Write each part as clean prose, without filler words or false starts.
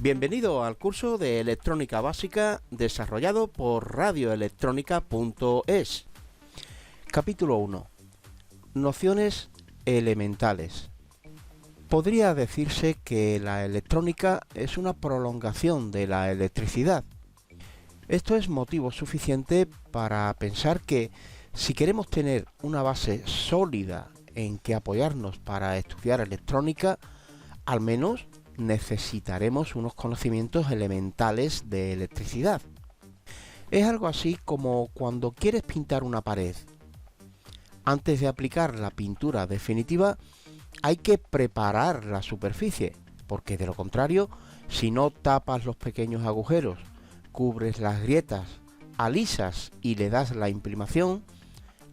Bienvenido al curso de Electrónica Básica desarrollado por radioelectronica.es. Capítulo 1. Nociones elementales. Podría decirse que la electrónica es una prolongación de la electricidad. Esto es motivo suficiente para pensar que si queremos tener una base sólida en que apoyarnos para estudiar electrónica, al menos necesitaremos unos conocimientos elementales de electricidad. Es algo así como cuando quieres pintar una pared. Antes de aplicar la pintura definitiva, hay que preparar la superficie, porque de lo contrario, si no tapas los pequeños agujeros, cubres las grietas, alisas y le das la imprimación,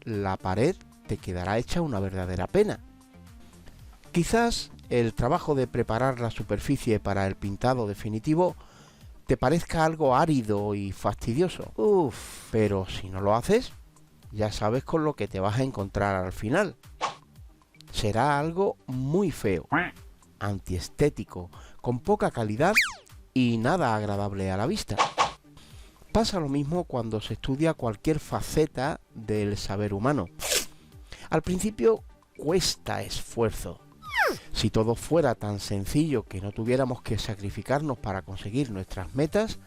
la pared te quedará hecha una verdadera pena. Quizás el trabajo de preparar la superficie para el pintado definitivo te parezca algo árido y fastidioso. Pero si no lo haces, ya sabes con lo que te vas a encontrar al final. Será algo muy feo, antiestético, con poca calidad y nada agradable a la vista. Pasa lo mismo cuando se estudia cualquier faceta del saber humano. Al principio cuesta esfuerzo. Si todo fuera tan sencillo que no tuviéramos que sacrificarnos para conseguir nuestras metas,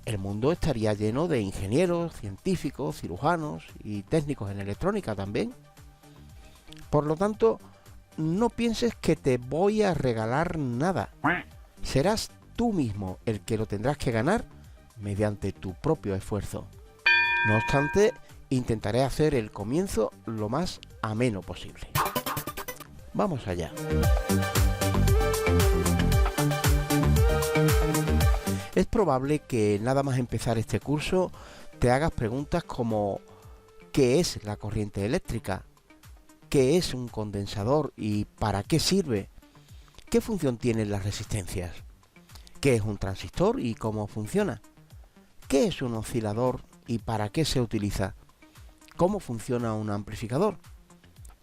el mundo estaría lleno de ingenieros, científicos, cirujanos y técnicos en electrónica también. Por lo tanto, no pienses que te voy a regalar nada. Serás tú mismo el que lo tendrás que ganar mediante tu propio esfuerzo. No obstante, intentaré hacer el comienzo lo más ameno posible. Vamos allá. Es probable que nada más empezar este curso te hagas preguntas como ¿qué es la corriente eléctrica? ¿Qué es un condensador y para qué sirve? ¿Qué función tienen las resistencias? ¿Qué es un transistor y cómo funciona? ¿Qué es un oscilador y para qué se utiliza? ¿Cómo funciona un amplificador?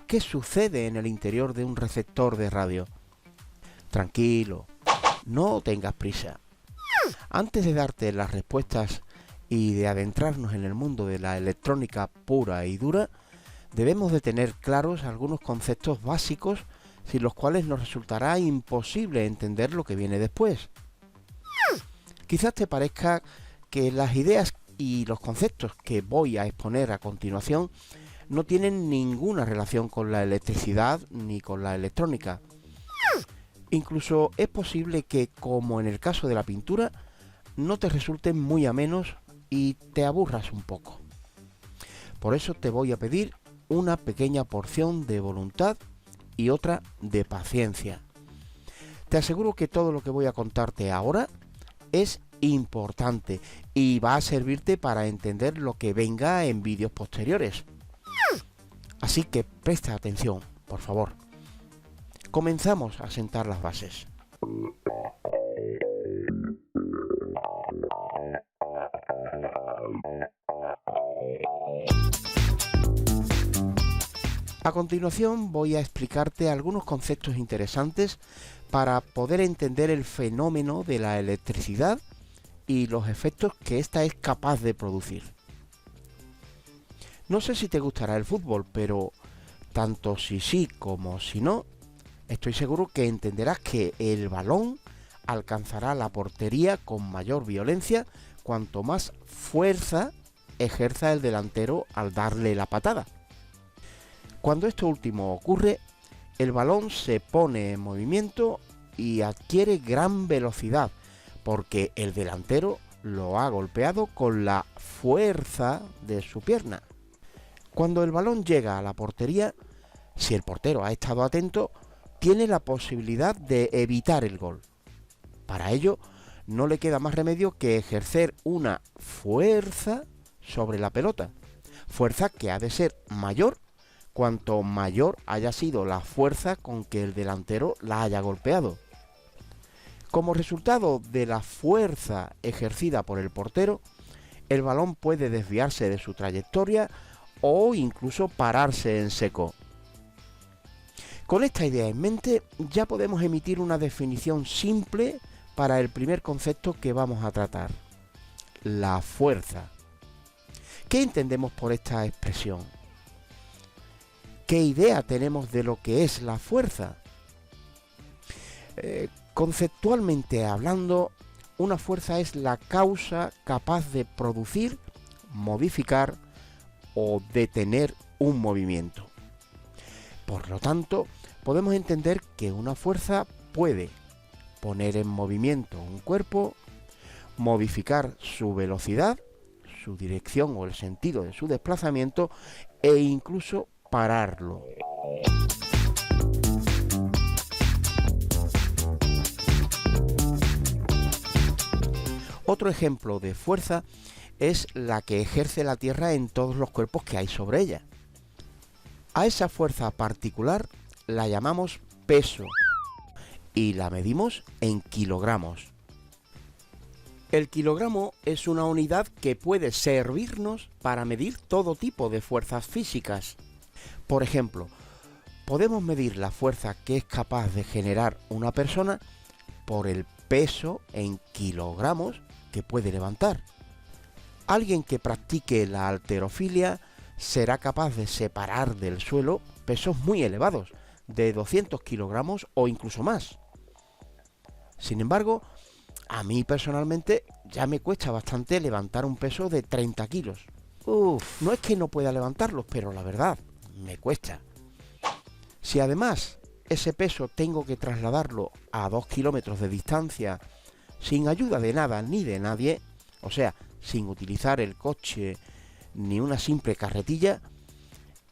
¿Qué sucede en el interior de un receptor de radio? Tranquilo, no tengas prisa. Antes de darte las respuestas y de adentrarnos en el mundo de la electrónica pura y dura, debemos de tener claros algunos conceptos básicos sin los cuales nos resultará imposible entender lo que viene después. Quizás te parezca que las ideas y los conceptos que voy a exponer a continuación no tienen ninguna relación con la electricidad ni con la electrónica. Incluso es posible que, como en el caso de la pintura, no te resulten muy amenos y te aburras un poco. Por eso te voy a pedir una pequeña porción de voluntad y otra de paciencia. Te aseguro que todo lo que voy a contarte ahora es importante y va a servirte para entender lo que venga en vídeos posteriores. Así que presta atención, por favor. Comenzamos a sentar las bases. A continuación voy a explicarte algunos conceptos interesantes para poder entender el fenómeno de la electricidad y los efectos que ésta es capaz de producir. No sé si te gustará el fútbol, pero tanto si sí como si no, estoy seguro que entenderás que el balón alcanzará la portería con mayor violencia cuanto más fuerza ejerza el delantero al darle la patada. Cuando esto último ocurre, el balón se pone en movimiento y adquiere gran velocidad, porque el delantero lo ha golpeado con la fuerza de su pierna. Cuando el balón llega a la portería, si el portero ha estado atento, tiene la posibilidad de evitar el gol. Para ello, no le queda más remedio que ejercer una fuerza sobre la pelota, fuerza que ha de ser mayor cuanto mayor haya sido la fuerza con que el delantero la haya golpeado. Como resultado de la fuerza ejercida por el portero, el balón puede desviarse de su trayectoria o incluso pararse en seco. Con esta idea en mente, ya podemos emitir una definición simple para el primer concepto que vamos a tratar, la fuerza. ¿Qué entendemos por esta expresión? ¿Qué idea tenemos de lo que es la fuerza? Conceptualmente hablando, una fuerza es la causa capaz de producir, modificar o detener un movimiento. Por lo tanto, podemos entender que una fuerza puede poner en movimiento un cuerpo, modificar su velocidad, su dirección o el sentido de su desplazamiento e incluso pararlo. Otro ejemplo de fuerza es la que ejerce la Tierra en todos los cuerpos que hay sobre ella. A esa fuerza particular la llamamos peso y la medimos en kilogramos. El kilogramo es una unidad que puede servirnos para medir todo tipo de fuerzas físicas. Por ejemplo, podemos medir la fuerza que es capaz de generar una persona por el peso en kilogramos que puede levantar. Alguien que practique la halterofilia será capaz de separar del suelo pesos muy elevados, de 200 kilogramos o incluso más. Sin embargo, a mí personalmente ya me cuesta bastante levantar un peso de 30 kilos. No es que no pueda levantarlos, pero la verdad, me cuesta. Si además ese peso tengo que trasladarlo a 2 kilómetros de distancia sin ayuda de nada ni de nadie, o sea, sin utilizar el coche ni una simple carretilla,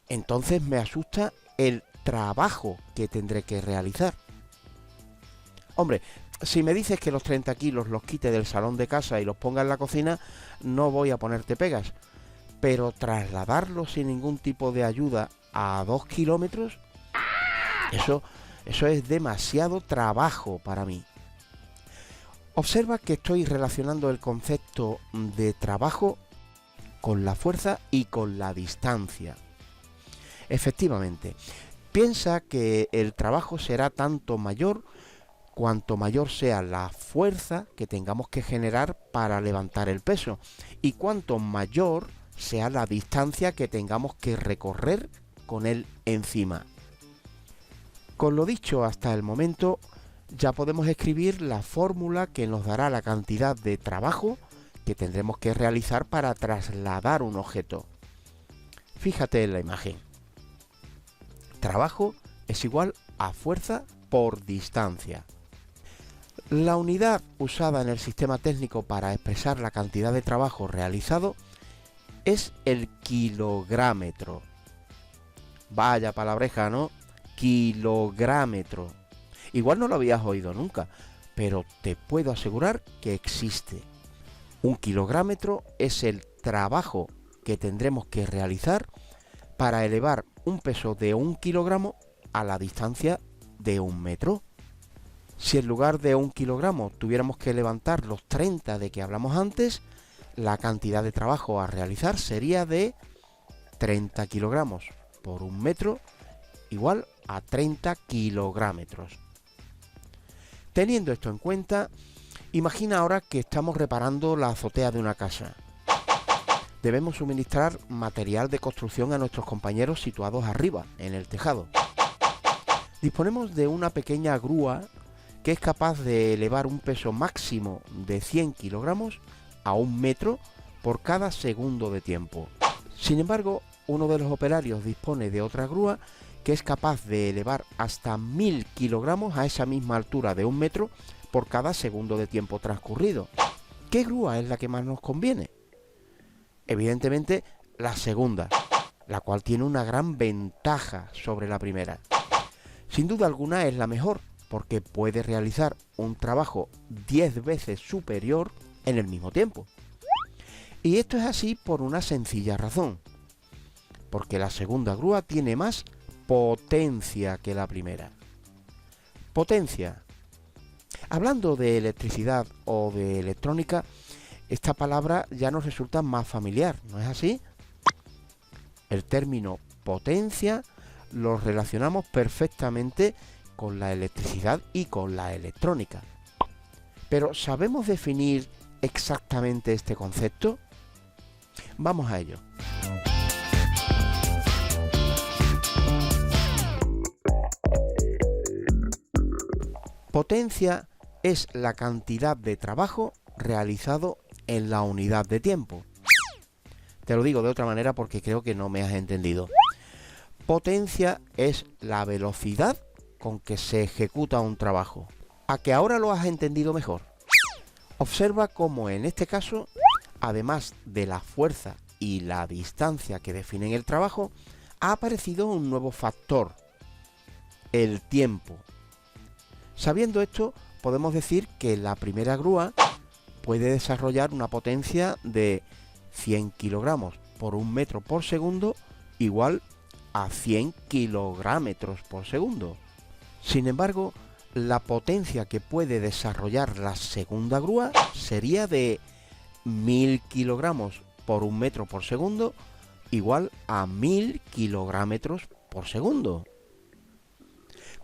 entonces me asusta el trabajo que tendré que realizar. Hombre, si me dices que los 30 kilos los quite del salón de casa y los ponga en la cocina, no voy a ponerte pegas. Pero trasladarlos sin ningún tipo de ayuda a 2 kilómetros, eso es demasiado trabajo para mí. Observa que estoy relacionando el concepto de trabajo con la fuerza y con la distancia. Efectivamente, piensa que el trabajo será tanto mayor cuanto mayor sea la fuerza que tengamos que generar para levantar el peso y cuanto mayor sea la distancia que tengamos que recorrer con él encima. Con lo dicho hasta el momento, ya podemos escribir la fórmula que nos dará la cantidad de trabajo que tendremos que realizar para trasladar un objeto. Fíjate en la imagen. Trabajo es igual a fuerza por distancia. La unidad usada en el sistema técnico para expresar la cantidad de trabajo realizado es el kilográmetro. Vaya palabreja, ¿no? Kilográmetro. Igual no lo habías oído nunca, pero te puedo asegurar que existe. Un kilográmetro es el trabajo que tendremos que realizar para elevar un peso de 1 kilogramo a la distancia de 1 metro. Si en lugar de 1 kilogramo tuviéramos que levantar los 30 de que hablamos antes, la cantidad de trabajo a realizar sería de 30 kilogramos por 1 metro igual a 30 kilográmetros. Teniendo esto en cuenta, imagina ahora que estamos reparando la azotea de una casa. Debemos suministrar material de construcción a nuestros compañeros situados arriba, en el tejado. Disponemos de una pequeña grúa que es capaz de elevar un peso máximo de 100 kilogramos a 1 metro por cada segundo de tiempo. Sin embargo, uno de los operarios dispone de otra grúa que es capaz de elevar hasta 1000 kilogramos a esa misma altura de 1 metro por cada segundo de tiempo transcurrido. ¿Qué grúa es la que más nos conviene? Evidentemente, la segunda, la cual tiene una gran ventaja sobre la primera. Sin duda alguna es la mejor, porque puede realizar un trabajo 10 veces superior en el mismo tiempo. Y esto es así por una sencilla razón, porque la segunda grúa tiene más potencia que la primera. Potencia. Hablando de electricidad o de electrónica, esta palabra ya nos resulta más familiar, ¿no es así? El término potencia lo relacionamos perfectamente con la electricidad y con la electrónica. Pero ¿sabemos definir exactamente este concepto? Vamos a ello. Potencia es la cantidad de trabajo realizado en la unidad de tiempo. Te lo digo de otra manera porque creo que no me has entendido. Potencia es la velocidad con que se ejecuta un trabajo. ¿A que ahora lo has entendido mejor? Observa cómo en este caso, además de la fuerza y la distancia que definen el trabajo, ha aparecido un nuevo factor, el tiempo. Sabiendo esto, podemos decir que la primera grúa puede desarrollar una potencia de 100 kilogramos por un metro por segundo igual a 100 kilográmetros por segundo. Sin embargo, la potencia que puede desarrollar la segunda grúa sería de 1000 kilogramos por un metro por segundo igual a 1000 kilográmetros por segundo.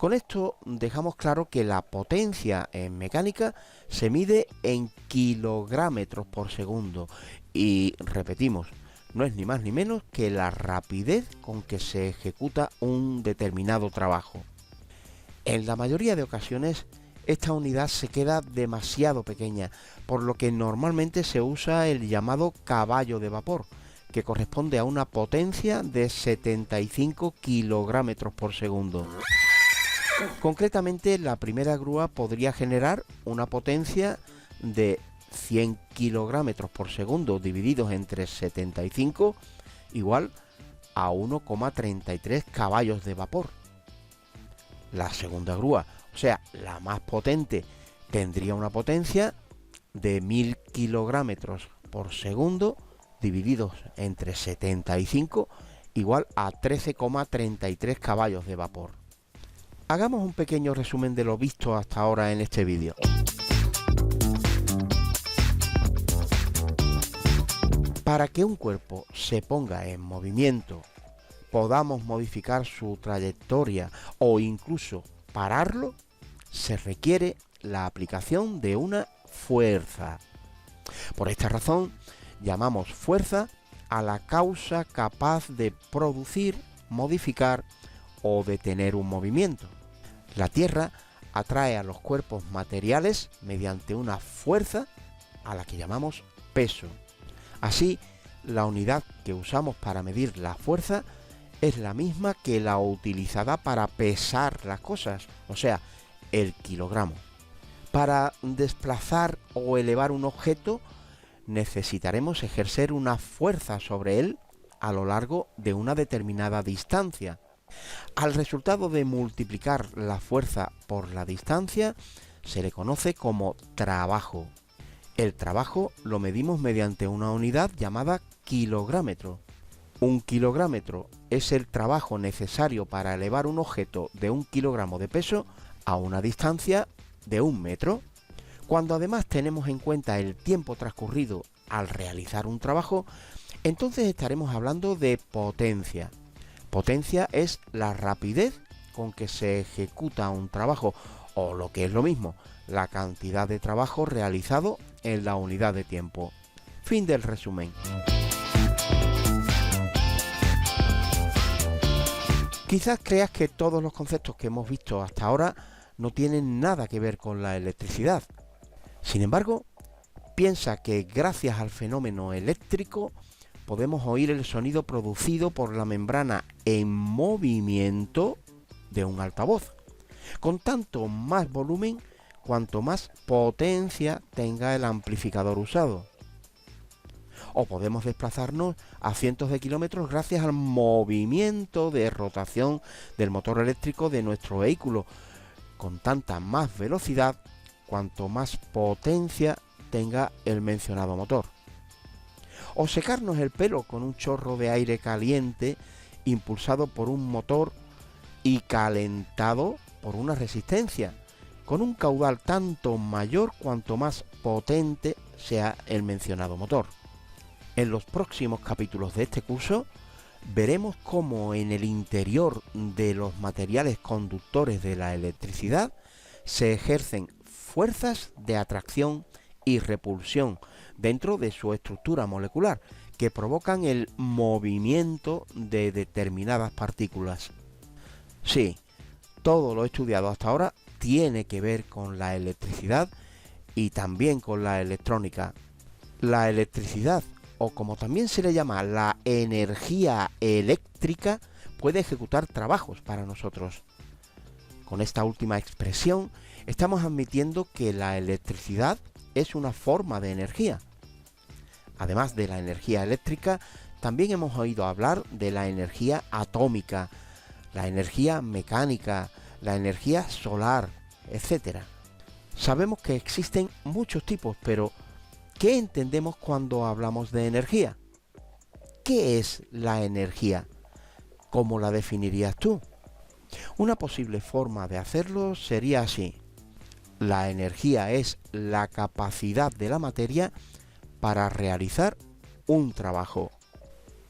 Con esto dejamos claro que la potencia en mecánica se mide en kilográmetros por segundo y repetimos, no es ni más ni menos que la rapidez con que se ejecuta un determinado trabajo. En la mayoría de ocasiones esta unidad se queda demasiado pequeña, por lo que normalmente se usa el llamado caballo de vapor, que corresponde a una potencia de 75 kilográmetros por segundo. Concretamente, la primera grúa podría generar una potencia de 100 kilográmetros por segundo divididos entre 75 igual a 1,33 caballos de vapor. La segunda grúa, o sea, la más potente, tendría una potencia de 1000 kilográmetros por segundo divididos entre 75 igual a 13,33 caballos de vapor. Hagamos un pequeño resumen de lo visto hasta ahora en este vídeo. Para que un cuerpo se ponga en movimiento, podamos modificar su trayectoria o incluso pararlo, se requiere la aplicación de una fuerza. Por esta razón, llamamos fuerza a la causa capaz de producir, modificar o detener un movimiento. La Tierra atrae a los cuerpos materiales mediante una fuerza a la que llamamos peso. Así, la unidad que usamos para medir la fuerza es la misma que la utilizada para pesar las cosas, o sea, el kilogramo. Para desplazar o elevar un objeto, necesitaremos ejercer una fuerza sobre él a lo largo de una determinada distancia. Al resultado de multiplicar la fuerza por la distancia se le conoce como trabajo. El trabajo lo medimos mediante una unidad llamada kilográmetro. Un kilográmetro es el trabajo necesario para elevar un objeto de 1 kilogramo de peso a una distancia de 1 metro. Cuando además tenemos en cuenta el tiempo transcurrido al realizar un trabajo, entonces estaremos hablando de potencia. Potencia es la rapidez con que se ejecuta un trabajo, o lo que es lo mismo, la cantidad de trabajo realizado en la unidad de tiempo. Fin del resumen. Quizás creas que todos los conceptos que hemos visto hasta ahora no tienen nada que ver con la electricidad. Sin embargo, piensa que gracias al fenómeno eléctrico podemos oír el sonido producido por la membrana en movimiento de un altavoz, con tanto más volumen cuanto más potencia tenga el amplificador usado. O podemos desplazarnos a cientos de kilómetros gracias al movimiento de rotación del motor eléctrico de nuestro vehículo, con tanta más velocidad cuanto más potencia tenga el mencionado motor. O secarnos el pelo con un chorro de aire caliente impulsado por un motor y calentado por una resistencia, con un caudal tanto mayor cuanto más potente sea el mencionado motor. En los próximos capítulos de este curso veremos cómo en el interior de los materiales conductores de la electricidad se ejercen fuerzas de atracción y repulsión dentro de su estructura molecular, que provocan el movimiento de determinadas partículas. Sí, todo lo estudiado hasta ahora tiene que ver con la electricidad y también con la electrónica. La electricidad, o como también se le llama la energía eléctrica, puede ejecutar trabajos para nosotros. Con esta última expresión, estamos admitiendo que la electricidad es una forma de energía. Además de la energía eléctrica, también hemos oído hablar de la energía atómica, la energía mecánica, la energía solar, etc. Sabemos que existen muchos tipos, pero ¿qué entendemos cuando hablamos de energía? ¿Qué es la energía? ¿Cómo la definirías tú? Una posible forma de hacerlo sería así. La energía es la capacidad de la materia para realizar un trabajo.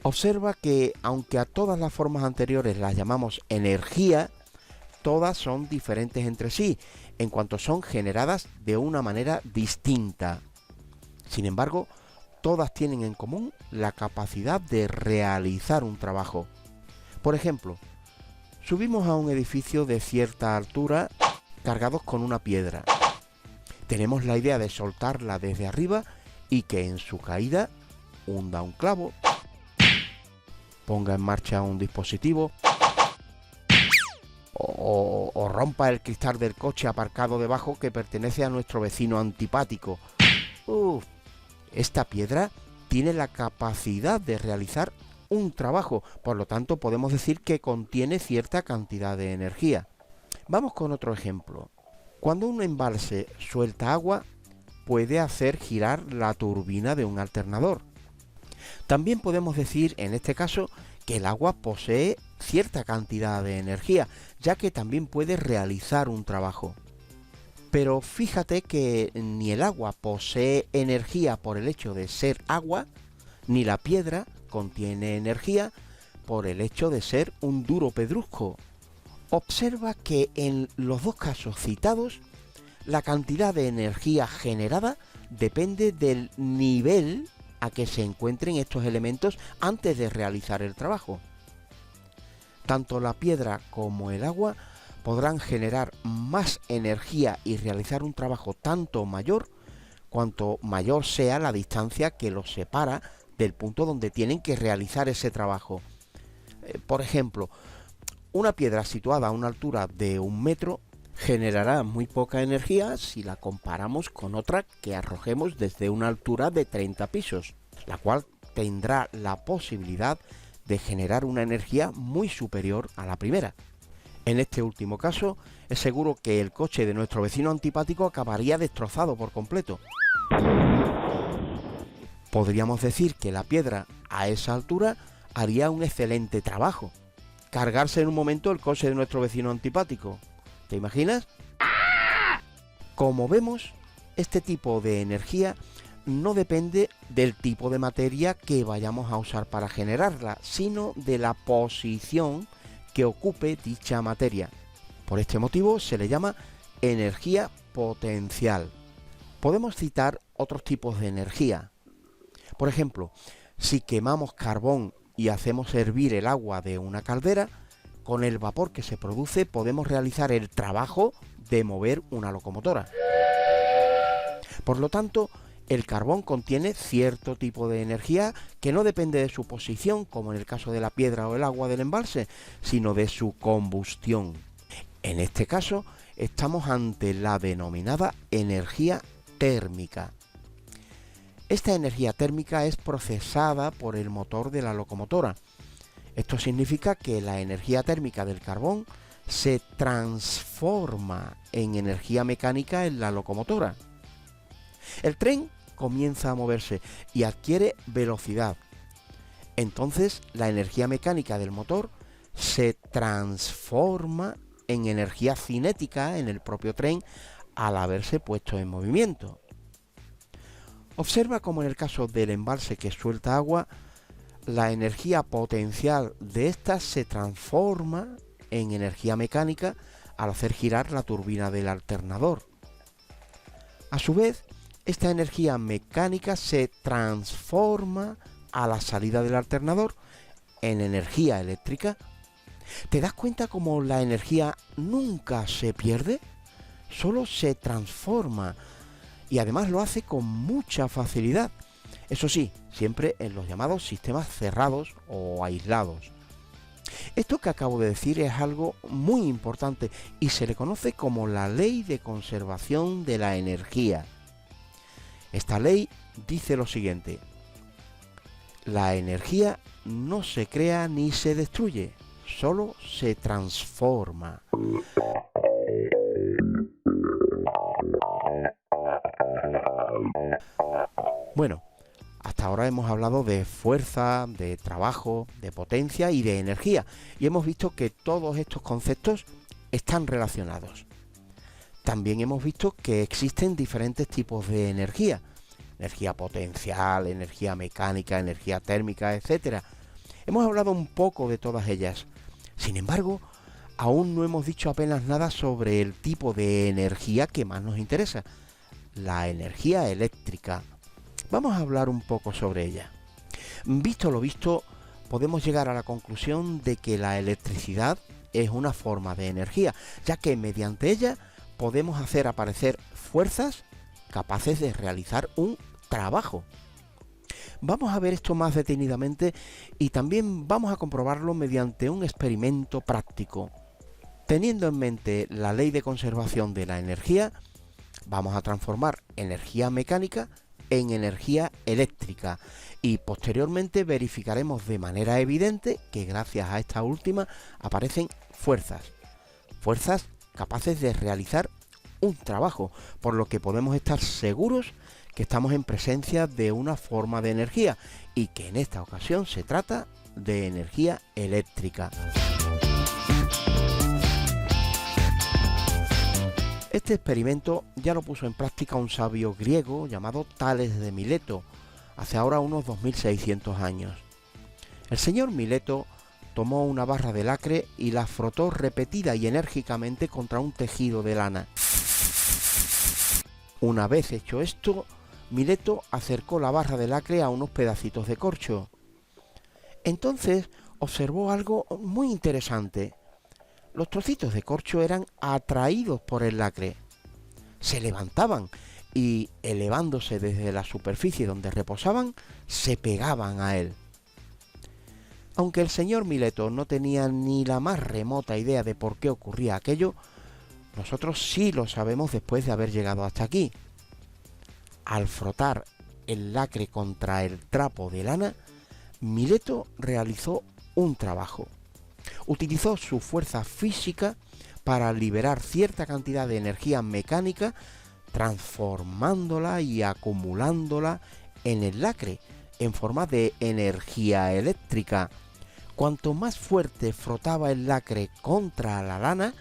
Observa que, aunque a todas las formas anteriores las llamamos energía, todas son diferentes entre sí, en cuanto son generadas de una manera distinta. Sin embargo, todas tienen en común la capacidad de realizar un trabajo. Por ejemplo, subimos a un edificio de cierta altura cargados con una piedra. Tenemos la idea de soltarla desde arriba y que en su caída hunda un clavo, ponga en marcha un dispositivo o rompa el cristal del coche aparcado debajo que pertenece a nuestro vecino antipático. Esta piedra tiene la capacidad de realizar un trabajo, por lo tanto podemos decir que contiene cierta cantidad de energía. Vamos con otro ejemplo. Cuando un embalse suelta agua, puede hacer girar la turbina de un alternador. También podemos decir, en este caso, que el agua posee cierta cantidad de energía, ya que también puede realizar un trabajo. Pero fíjate que ni el agua posee energía por el hecho de ser agua, ni la piedra contiene energía por el hecho de ser un duro pedrusco. Observa que en los dos casos citados, la cantidad de energía generada depende del nivel a que se encuentren estos elementos antes de realizar el trabajo. Tanto la piedra como el agua podrán generar más energía y realizar un trabajo tanto mayor cuanto mayor sea la distancia que los separa del punto donde tienen que realizar ese trabajo. Por ejemplo, una piedra situada a una altura de 1 metro generará muy poca energía si la comparamos con otra que arrojemos desde una altura de 30 pisos, la cual tendrá la posibilidad de generar una energía muy superior a la primera. En este último caso, es seguro que el coche de nuestro vecino antipático acabaría destrozado por completo. Podríamos decir que la piedra a esa altura haría un excelente trabajo. Cargarse en un momento el coche de nuestro vecino antipático. ¿Te imaginas? Como vemos, este tipo de energía no depende del tipo de materia que vayamos a usar para generarla, sino de la posición que ocupe dicha materia. Por este motivo se le llama energía potencial. Podemos citar otros tipos de energía. Por ejemplo, si quemamos carbón y hacemos hervir el agua de una caldera, con el vapor que se produce podemos realizar el trabajo de mover una locomotora. Por lo tanto, el carbón contiene cierto tipo de energía que no depende de su posición, como en el caso de la piedra o el agua del embalse, sino de su combustión. En este caso, estamos ante la denominada energía térmica. Esta energía térmica es procesada por el motor de la locomotora. Esto significa que la energía térmica del carbón se transforma en energía mecánica en la locomotora. El tren comienza a moverse y adquiere velocidad. Entonces, la energía mecánica del motor se transforma en energía cinética en el propio tren al haberse puesto en movimiento. Observa cómo en el caso del embalse que suelta agua, la energía potencial de ésta se transforma en energía mecánica al hacer girar la turbina del alternador. A su vez, esta energía mecánica se transforma a la salida del alternador en energía eléctrica. ¿Te das cuenta cómo la energía nunca se pierde? Solo se transforma y además lo hace con mucha facilidad. Eso sí, siempre en los llamados sistemas cerrados o aislados. Esto que acabo de decir es algo muy importante y se le conoce como la ley de conservación de la energía. Esta ley dice lo siguiente: la energía no se crea ni se destruye, solo se transforma. Bueno, hasta ahora hemos hablado de fuerza, de trabajo, de potencia y de energía, y hemos visto que todos estos conceptos están relacionados. También hemos visto que existen diferentes tipos de energía: energía potencial, energía mecánica, energía térmica, etc. Hemos hablado un poco de todas ellas. Sin embargo, aún no hemos dicho apenas nada sobre el tipo de energía que más nos interesa: la energía eléctrica. Vamos a hablar un poco sobre ella. Visto lo visto, podemos llegar a la conclusión de que la electricidad es una forma de energía, ya que mediante ella podemos hacer aparecer fuerzas capaces de realizar un trabajo. Vamos a ver esto más detenidamente y también vamos a comprobarlo mediante un experimento práctico. Teniendo en mente la ley de conservación de la energía, vamos a transformar energía mecánica en energía eléctrica y posteriormente verificaremos de manera evidente que gracias a esta última aparecen fuerzas capaces de realizar un trabajo, por lo que podemos estar seguros que estamos en presencia de una forma de energía y que en esta ocasión se trata de energía eléctrica. Este experimento ya lo puso en práctica un sabio griego llamado Tales de Mileto, hace ahora unos 2600 años. El señor Mileto tomó una barra de lacre y la frotó repetida y enérgicamente contra un tejido de lana. Una vez hecho esto, Mileto acercó la barra de lacre a unos pedacitos de corcho. Entonces observó algo muy interesante. Los trocitos de corcho eran atraídos por el lacre. Se levantaban y, elevándose desde la superficie donde reposaban, se pegaban a él. Aunque el señor Mileto no tenía ni la más remota idea de por qué ocurría aquello, nosotros sí lo sabemos después de haber llegado hasta aquí. Al frotar el lacre contra el trapo de lana, Mileto realizó un trabajo. Utilizó su fuerza física para liberar cierta cantidad de energía mecánica, transformándola y acumulándola en el lacre en forma de energía eléctrica. Cuanto más fuerte frotaba el lacre contra la lana,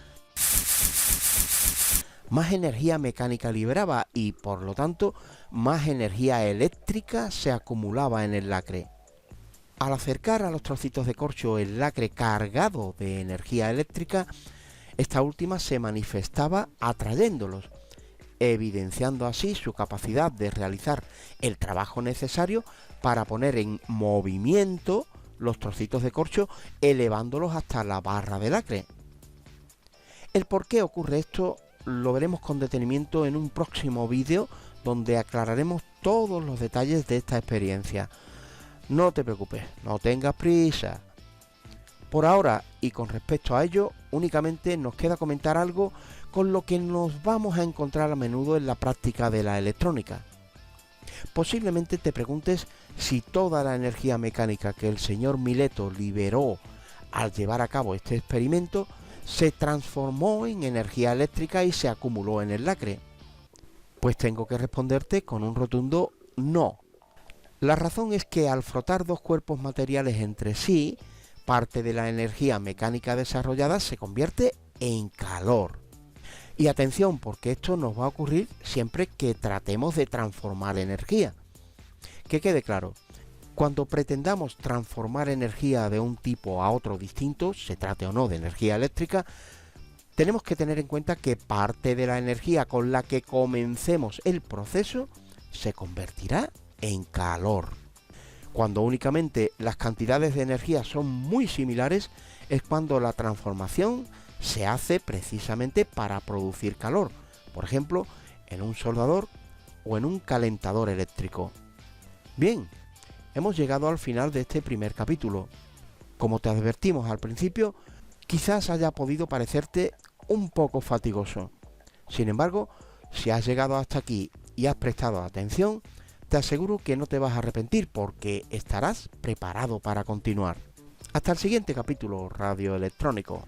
más energía mecánica liberaba y, por lo tanto, más energía eléctrica se acumulaba en el lacre. Al acercar a los trocitos de corcho el lacre cargado de energía eléctrica, esta última se manifestaba atrayéndolos, evidenciando así su capacidad de realizar el trabajo necesario para poner en movimiento los trocitos de corcho, elevándolos hasta la barra de lacre. El por qué ocurre esto lo veremos con detenimiento en un próximo vídeo donde aclararemos todos los detalles de esta experiencia. No te preocupes, no tengas prisa. Por ahora, y con respecto a ello, únicamente nos queda comentar algo con lo que nos vamos a encontrar a menudo en la práctica de la electrónica. Posiblemente te preguntes si toda la energía mecánica que el señor Mileto liberó al llevar a cabo este experimento se transformó en energía eléctrica y se acumuló en el lacre. Pues tengo que responderte con un rotundo no. La razón es que al frotar dos cuerpos materiales entre sí, parte de la energía mecánica desarrollada se convierte en calor. Y atención, porque esto nos va a ocurrir siempre que tratemos de transformar energía. Que quede claro, cuando pretendamos transformar energía de un tipo a otro distinto, se trate o no de energía eléctrica, tenemos que tener en cuenta que parte de la energía con la que comencemos el proceso se convertirá en calor. Cuando únicamente las cantidades de energía son muy similares, es cuando la transformación se hace precisamente para producir calor, por ejemplo, en un soldador o en un calentador eléctrico. Bien, hemos llegado al final de este primer capítulo. Como te advertimos al principio, quizás haya podido parecerte un poco fatigoso. Sin embargo, si has llegado hasta aquí y has prestado atención, te aseguro que no te vas a arrepentir porque estarás preparado para continuar. Hasta el siguiente capítulo radioelectrónico.